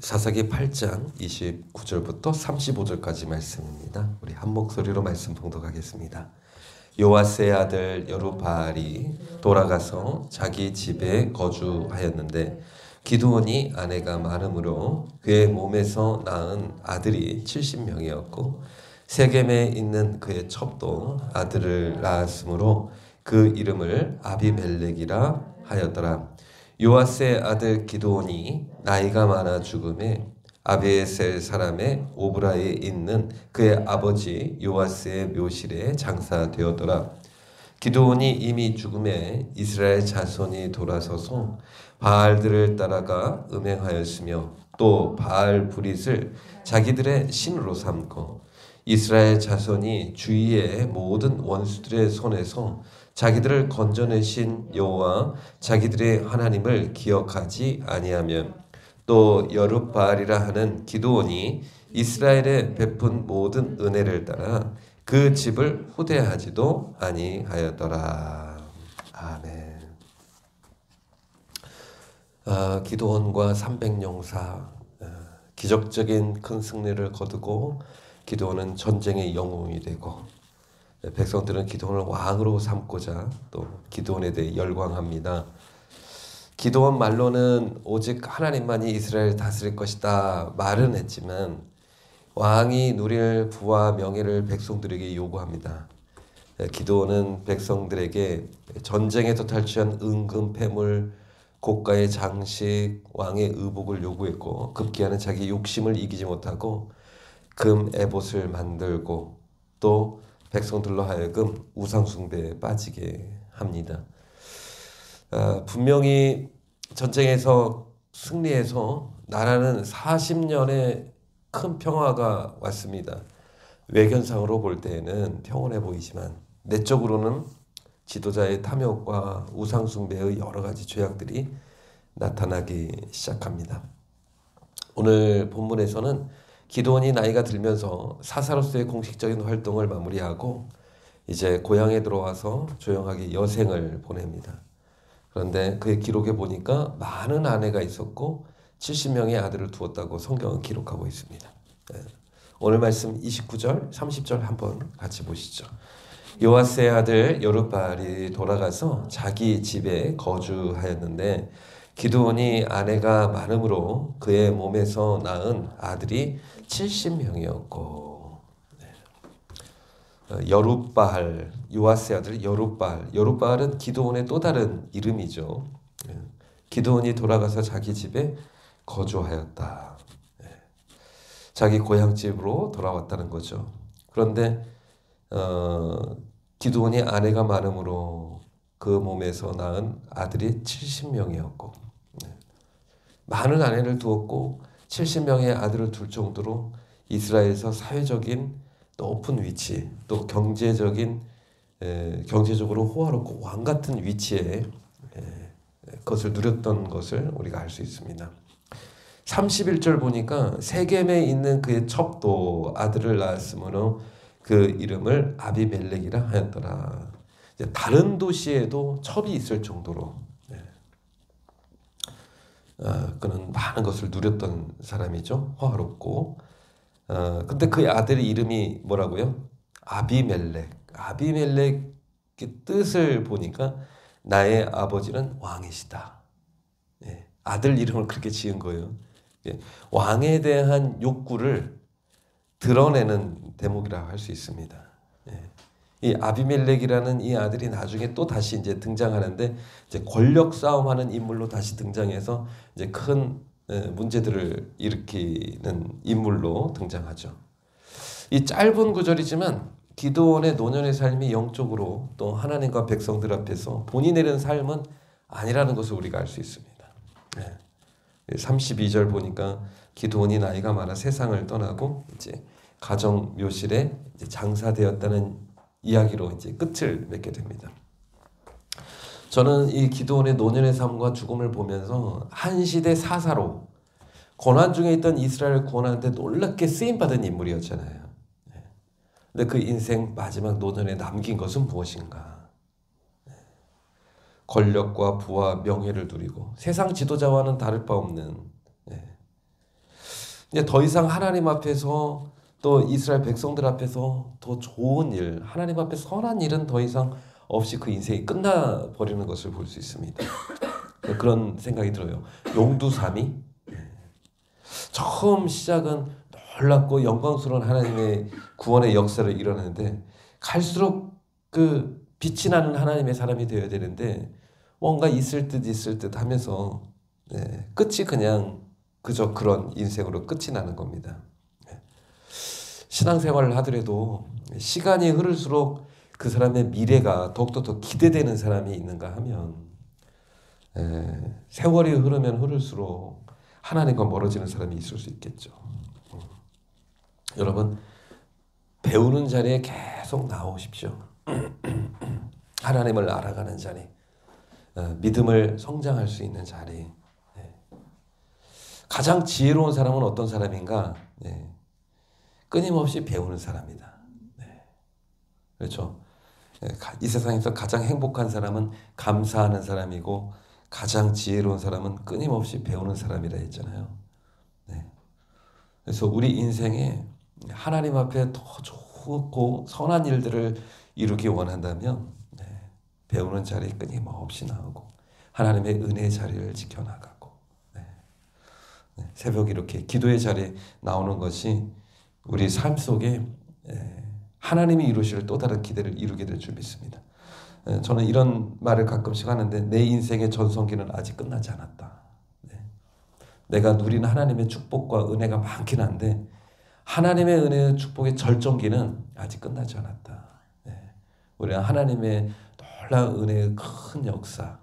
사사기 8장 29절부터 35절까지 말씀입니다. 우리 한 목소리로 말씀 봉독하겠습니다. 요아스의 아들 여루바알이 돌아가서 자기 집에 거주하였는데 기드온이 아내가 많음으로 그의 몸에서 낳은 아들이 70명이었고 세겜에 있는 그의 첩도 아들을 낳았으므로 그 이름을 아비멜렉이라 하였더라. 요아스의 아들 기드온이 나이가 많아 죽음에 아비에셀 사람의 오브라에 있는 그의 아버지 요아스의 묘실에 장사되었더라. 기드온이 이미 죽음에 이스라엘 자손이 돌아서서 바알들을 따라가 음행하였으며 또 바알 브릿을 자기들의 신으로 삼고 이스라엘 자손이 주위의 모든 원수들의 손에서 자기들을 건져내신 여호와 자기들의 하나님을 기억하지 아니하며 또 여룹바알이라 하는 기드온이 이스라엘에 베푼 모든 은혜를 따라 그 집을 후대하지도 아니하였더라. 아멘. 기드온과 300용사 기적적인 큰 승리를 거두고 기드온은 전쟁의 영웅이 되고 백성들은 기드온을 왕으로 삼고자 또 기드온에 대해 열광합니다. 기드온 말로는 오직 하나님만이 이스라엘을 다스릴 것이다 말은 했지만 왕이 누릴 부와 명예를 백성들에게 요구합니다. 기드온은 백성들에게 전쟁에서 탈취한 은금 패물, 고가의 장식, 왕의 의복을 요구했고 급기야는 자기 욕심을 이기지 못하고 금 에봇을 만들고 또 백성들로 하여금 우상숭배에 빠지게 합니다. 분명히 전쟁에서 승리해서 나라는 40년의 큰 평화가 왔습니다. 외견상으로 볼 때에는 평온해 보이지만 내적으로는 지도자의 탐욕과 우상숭배의 여러 가지 죄악들이 나타나기 시작합니다. 오늘 본문에서는 기드온이 나이가 들면서 사사로서의 공식적인 활동을 마무리하고 이제 고향에 들어와서 조용하게 여생을 보냅니다. 그런데 그의 기록에 보니까 많은 아내가 있었고 70명의 아들을 두었다고 성경은 기록하고 있습니다. 오늘 말씀 29절, 30절 한번 같이 보시죠. 요아스의 아들 여룹바알이 돌아가서 자기 집에 거주하였는데 기드온이 아내가 많음으로 그의 몸에서 낳은 아들이 70명이었고 여룹바알, 요아스의 아들 여룹바알은 기드온의 또 다른 이름이죠. 기드온이 돌아가서 자기 집에 거주하였다. 자기 고향집으로 돌아왔다는 거죠. 그런데 기드온이 아내가 많음으로 그 몸에서 낳은 아들이 70명이었고 많은 아내를 두었고 70명의 아들을 둘 정도로 이스라엘에서 사회적인 높은 위치 또 경제적으로 호화롭고 왕 같은 위치에 그것을 누렸던 것을 우리가 알 수 있습니다. 31절 보니까 세겜에 있는 그의 첩도 아들을 낳았으므로 그 이름을 아비멜렉이라 하였더라. 다른 도시에도 첩이 있을 정도로 그는 많은 것을 누렸던 사람이죠. 화롭고 근데 그의 아들의 이름이 뭐라고요? 아비멜렉. 아비멜렉의 뜻을 보니까 나의 아버지는 왕이시다. 아들 이름을 그렇게 지은 거예요. 왕에 대한 욕구를 드러내는 대목이라고 할 수 있습니다. 이 아비멜렉이라는 이 아들이 나중에 또 다시 이제 등장하는데 이제 권력 싸움하는 인물로 다시 등장해서 이제 큰 문제들을 일으키는 인물로 등장하죠. 이 짧은 구절이지만 기드온의 노년의 삶이 영적으로 또 하나님과 백성들 앞에서 본이 내는 삶은 아니라는 것을 우리가 알 수 있습니다. 32절 보니까 기드온이 나이가 많아 세상을 떠나고 이제 가정 묘실에 이제 장사되었다는 이야기로 이제 끝을 맺게 됩니다. 저는 이 기드온의 노년의 삶과 죽음을 보면서 한 시대 사사로 고난 중에 있던 이스라엘을 구원하는데 놀랍게 쓰임받은 인물이었잖아요. 근데 그 인생 마지막 노년에 남긴 것은 무엇인가? 권력과 부와 명예를 누리고 세상 지도자와는 다를 바 없는 이제 더 이상 하나님 앞에서 또 이스라엘 백성들 앞에서 더 좋은 일, 하나님 앞에 선한 일은 더 이상 없이 그 인생이 끝나버리는 것을 볼 수 있습니다. 그런 생각이 들어요. 용두삼이 처음 시작은 놀랍고 영광스러운 하나님의 구원의 역사를 이뤄내는데 갈수록 그 빛이 나는 하나님의 사람이 되어야 되는데 뭔가 있을 듯 하면서 끝이 그냥 그저 그런 인생으로 끝이 나는 겁니다. 신앙생활을 하더라도 시간이 흐를수록 그 사람의 미래가 더욱더 더 기대되는 사람이 있는가 하면 세월이 흐르면 흐를수록 하나님과 멀어지는 사람이 있을 수 있겠죠. 여러분 배우는 자리에 계속 나오십시오. 하나님을 알아가는 자리, 믿음을 성장할 수 있는 자리. 가장 지혜로운 사람은 어떤 사람인가? 끊임없이 배우는 사람이다. 그렇죠. 이 세상에서 가장 행복한 사람은 감사하는 사람이고 가장 지혜로운 사람은 끊임없이 배우는 사람이라 했잖아요. 그래서 우리 인생에 하나님 앞에 더 좋고 선한 일들을 이루기 원한다면 배우는 자리 끊임없이 나오고 하나님의 은혜의 자리를 지켜나가고 새벽 이렇게 기도의 자리에 나오는 것이 우리 삶 속에 하나님이 이루실 또 다른 기대를 이루게 될 줄 믿습니다. 저는 이런 말을 가끔씩 하는데 내 인생의 전성기는 아직 끝나지 않았다. 내가 누리는 하나님의 축복과 은혜가 많긴 한데 하나님의 은혜의 축복의 절정기는 아직 끝나지 않았다. 우리는 하나님의 놀라운 은혜의 큰 역사,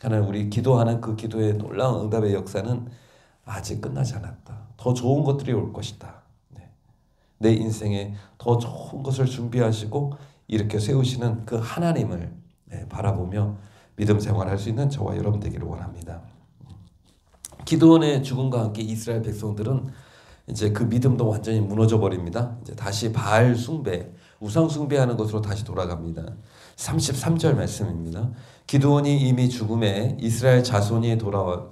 하나님 우리 기도하는 그 기도의 놀라운 응답의 역사는 아직 끝나지 않았다. 더 좋은 것들이 올 것이다. 내 인생에 더 좋은 것을 준비하시고 이렇게 세우시는 그 하나님을 바라보며 믿음 생활할 수 있는 저와 여러분 되기를 원합니다. 기드온의 죽음과 함께 이스라엘 백성들은 이제 그 믿음도 완전히 무너져 버립니다. 이제 다시 바알 숭배, 우상 숭배하는 것으로 다시 돌아갑니다. 33절 말씀입니다. 기드온이 이미 죽음에 이스라엘 자손이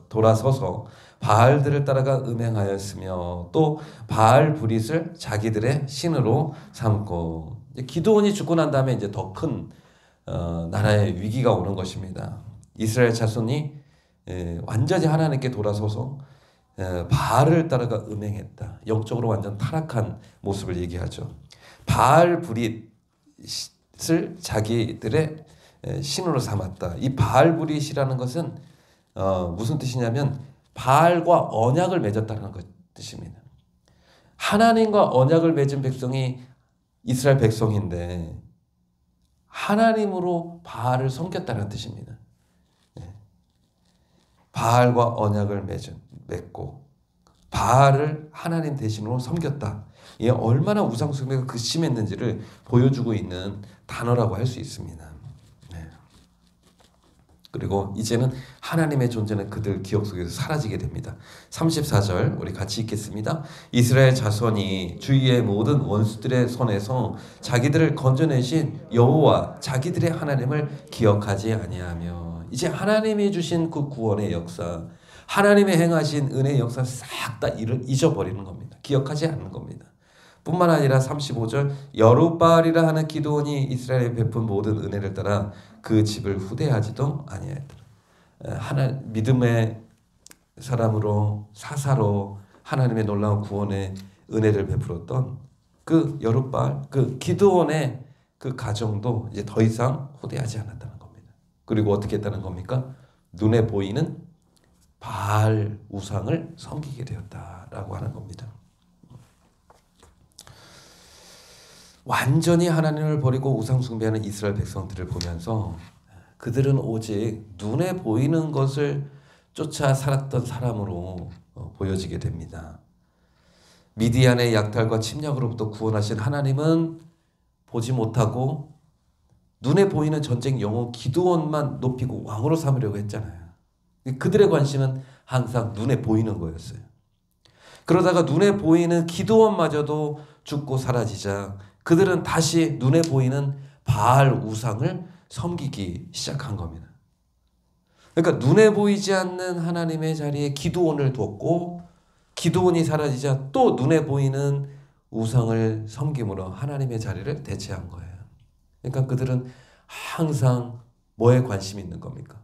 돌아서서 바알들을 따라가 음행하였으며 또 바알 브릿을 자기들의 신으로 삼고, 기드온이 죽고 난 다음에 이제 더 큰 나라의 위기가 오는 것입니다. 이스라엘 자손이 완전히 하나님께 돌아서서 바알을 따라가 음행했다. 영적으로 완전 타락한 모습을 얘기하죠. 바알 브릿을 자기들의 신으로 삼았다. 이 바알 브릿이라는 것은 무슨 뜻이냐면 바알과 언약을 맺었다는 뜻입니다. 하나님과 언약을 맺은 백성이 이스라엘 백성인데 하나님으로 바알을 섬겼다는 뜻입니다. 바알과 언약을 맺고 바알을 하나님 대신으로 섬겼다. 이게 얼마나 우상 숭배가 그 심했는지를 보여주고 있는 단어라고 할 수 있습니다. 그리고 이제는 하나님의 존재는 그들 기억 속에서 사라지게 됩니다. 34절 우리 같이 읽겠습니다. 이스라엘 자손이 주위의 모든 원수들의 손에서 자기들을 건져내신 여호와 자기들의 하나님을 기억하지 아니하며, 이제 하나님이 주신 그 구원의 역사, 하나님의 행하신 은혜의 역사 싹 다 잊어버리는 겁니다. 기억하지 않는 겁니다. 뿐만 아니라 35절 여룻바알이라 하는 기드온이 이스라엘에 베푼 모든 은혜를 따라 그 집을 후대하지도 아니하였더라. 믿음의 사람으로 사사로 하나님의 놀라운 구원의 은혜를 베풀었던 그 여룻바알, 그 기드온의 그 가정도 이제 더 이상 후대하지 않았다는 겁니다. 그리고 어떻게 했다는 겁니까? 눈에 보이는 바알 우상을 섬기게 되었다라고 하는 겁니다. 완전히 하나님을 버리고 우상 숭배하는 이스라엘 백성들을 보면서 그들은 오직 눈에 보이는 것을 쫓아 살았던 사람으로 보여지게 됩니다. 미디안의 약탈과 침략으로부터 구원하신 하나님은 보지 못하고 눈에 보이는 전쟁 영웅 기드온만 높이고 왕으로 삼으려고 했잖아요. 그들의 관심은 항상 눈에 보이는 거였어요. 그러다가 눈에 보이는 기드온마저도 죽고 사라지자 그들은 다시 눈에 보이는 바알 우상을 섬기기 시작한 겁니다. 그러니까 눈에 보이지 않는 하나님의 자리에 기드온을 뒀고 기도원이 사라지자 또 눈에 보이는 우상을 섬김으로 하나님의 자리를 대체한 거예요. 그러니까 그들은 항상 뭐에 관심이 있는 겁니까?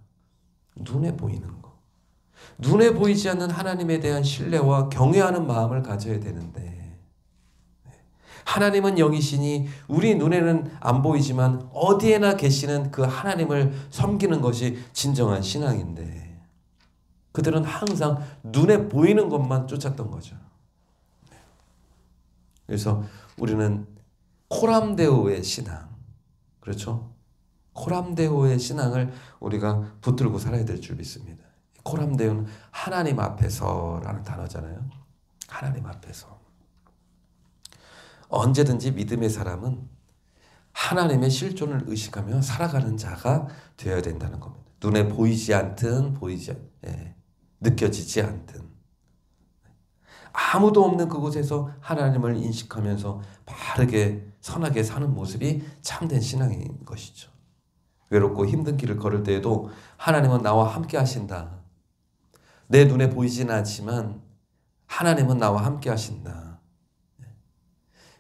눈에 보이는 거. 눈에 보이지 않는 하나님에 대한 신뢰와 경외하는 마음을 가져야 되는데, 하나님은 영이시니 우리 눈에는 안 보이지만 어디에나 계시는 그 하나님을 섬기는 것이 진정한 신앙인데, 그들은 항상 눈에 보이는 것만 쫓았던 거죠. 그래서 우리는 코람데오의 신앙, 그렇죠? 코람데오의 신앙을 우리가 붙들고 살아야 될 줄 믿습니다. 코람데오는 하나님 앞에서라는 단어잖아요. 하나님 앞에서. 언제든지 믿음의 사람은 하나님의 실존을 의식하며 살아가는 자가 되어야 된다는 겁니다. 눈에 보이지 않든 느껴지지 않든 아무도 없는 그곳에서 하나님을 인식하면서 바르게 선하게 사는 모습이 참된 신앙인 것이죠. 외롭고 힘든 길을 걸을 때에도 하나님은 나와 함께 하신다. 내 눈에 보이지는 않지만 하나님은 나와 함께 하신다.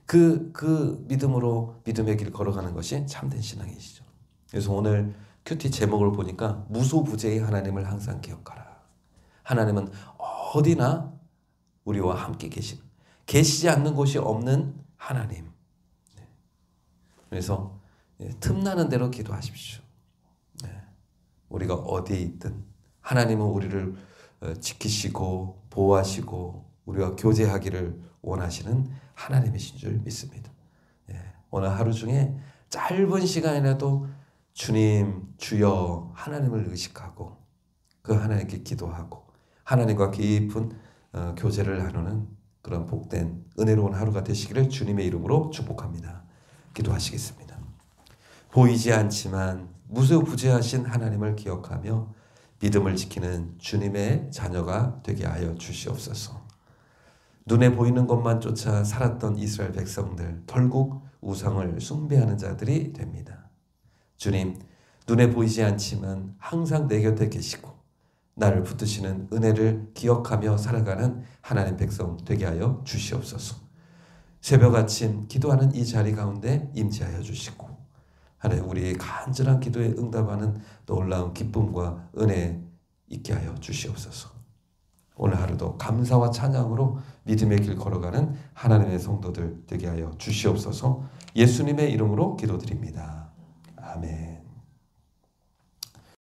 그 믿음으로 믿음의 길 걸어가는 것이 참된 신앙이시죠. 그래서 오늘 큐티 제목을 보니까 무소부재의 하나님을 항상 기억하라. 하나님은 어디나 우리와 함께 계시지 않는 곳이 없는 하나님. 그래서 틈나는 대로 기도하십시오. 우리가 어디에 있든 하나님은 우리를 지키시고 보호하시고 우리와 교제하기를 원하시는 하나님이신 줄 믿습니다. 오늘 하루 중에 짧은 시간이라도 주님, 주여 하나님을 의식하고 그 하나님께 기도하고 하나님과 깊은 교제를 나누는 그런 복된 은혜로운 하루가 되시기를 주님의 이름으로 축복합니다. 기도하시겠습니다. 보이지 않지만 무소부재하신 하나님을 기억하며 믿음을 지키는 주님의 자녀가 되게 하여 주시옵소서. 눈에 보이는 것만 쫓아 살았던 이스라엘 백성들 결국 우상을 숭배하는 자들이 됩니다. 주님, 눈에 보이지 않지만 항상 내 곁에 계시고 나를 붙드시는 은혜를 기억하며 살아가는 하나님 백성 되게 하여 주시옵소서. 새벽 아침 기도하는 이 자리 가운데 임재하여 주시고 하나님 우리의 간절한 기도에 응답하는 놀라운 기쁨과 은혜 있게 하여 주시옵소서. 오늘 하루도 감사와 찬양으로 믿음의 길 걸어가는 하나님의 성도들 되게 하여 주시옵소서. 예수님의 이름으로 기도드립니다. 아멘.